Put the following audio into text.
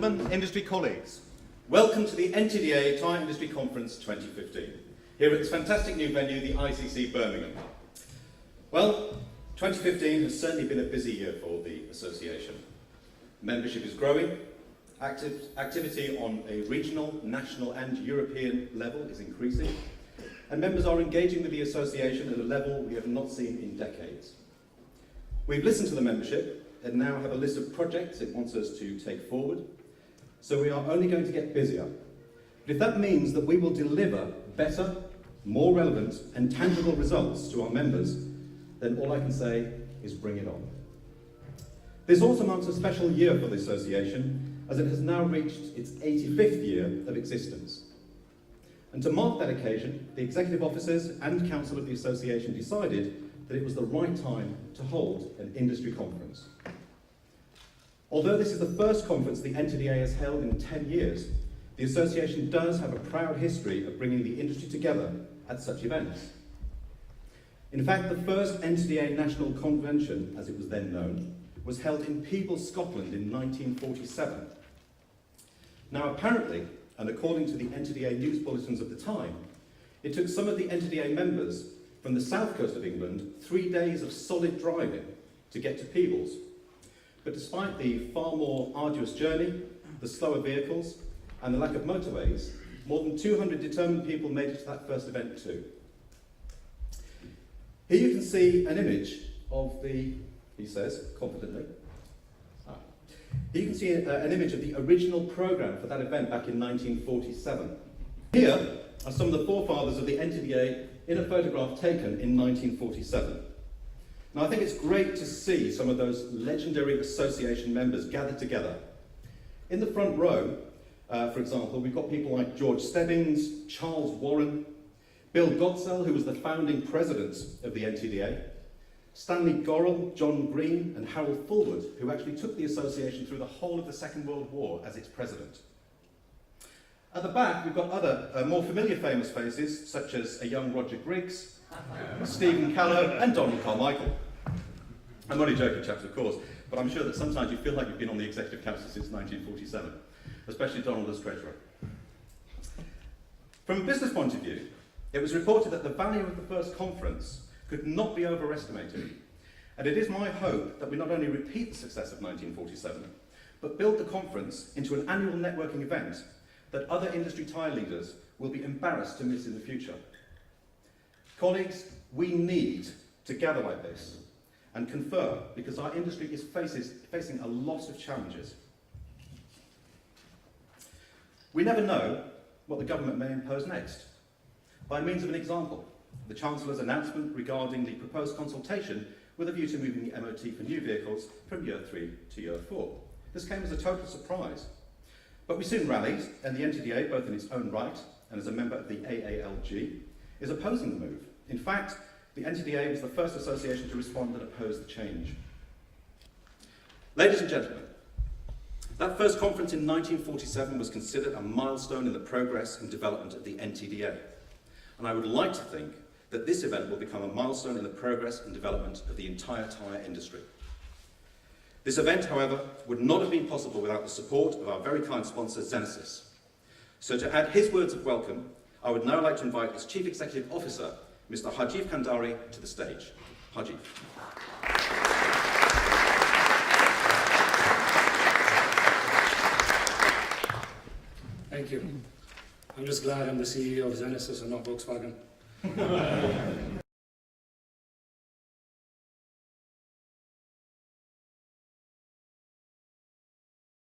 gentlemen, industry colleagues, welcome to the NTDA Tyre Industry Conference 2015, here at this fantastic new venue, the ICC Birmingham. Well, 2015 has certainly been a busy year for the association. Membership is growing, activity on a regional, national and European level is increasing, and members are engaging with the association at a level we have not seen in decades. We've listened to the membership and now have a list of projects it wants us to take forward, so we are only going to get busier. But if that means that we will deliver better, more relevant and tangible results to our members, then all I can say is bring it on. This also marks a special year for the association, as it has now reached its 85th year of existence. And to mark that occasion, the executive officers and council of the association decided that it was the right time to hold an industry conference. Although this is the first conference the NTDA has held in 10 years, the association does have a proud history of bringing the industry together at such events. In fact, the first NTDA National Convention, as it was then known, was held in Peebles, Scotland in 1947. Now apparently, and according to the NTDA news bulletins of the time, it took some of the NTDA members from the south coast of England 3 days of solid driving to get to Peebles. But despite the far more arduous journey, the slower vehicles, and the lack of motorways, more than 200 determined people made it to that first event too. Here you can see an image of the, he says confidently, here you can see an image of the original programme for that event back in 1947. Here are some of the forefathers of the NTDA in a photograph taken in 1947. Now I think it's great to see some of those legendary association members gathered together. In the front row, for example, we've got people like George Stebbings, Charles Warren, Bill Godsell, who was the founding president of the NTDA, Stanley Gorrell, John Green and Harold Fulwood, who actually took the association through the whole of the Second World War as its president. At the back, we've got other more familiar famous faces, such as a young Roger Griggs, Stephen Callow and Donald Carmichael. I'm only joking, chaps, of course, but I'm sure that sometimes you feel like you've been on the Executive Council since 1947, especially Donald as Treasurer. From a business point of view, it was reported that the value of the first conference could not be overestimated, and it is my hope that we not only repeat the success of 1947, but build the conference into an annual networking event that other industry tyre leaders will be embarrassed to miss in the future. Colleagues, we need to gather like this and confer, because our industry is facing a lot of challenges. We never know what the government may impose next. By means of an example, the Chancellor's announcement regarding the proposed consultation with a view to moving the MOT for new vehicles from year 3 to year 4. This came as a total surprise. But we soon rallied, and the NTDA, both in its own right and as a member of the AALG, is opposing the move. In fact, the NTDA was the first association to respond and oppose the change. Ladies and gentlemen, that first conference in 1947 was considered a milestone in the progress and development of the NTDA. And I would like to think that this event will become a milestone in the progress and development of the entire tyre industry. This event, however, would not have been possible without the support of our very kind sponsor, Zenesis. So to add his words of welcome, I would now like to invite its Chief Executive Officer, Mr. Hajif Kandari, to the stage. Hajif. Thank you. I'm just glad I'm the CEO of Zenesis and not Volkswagen.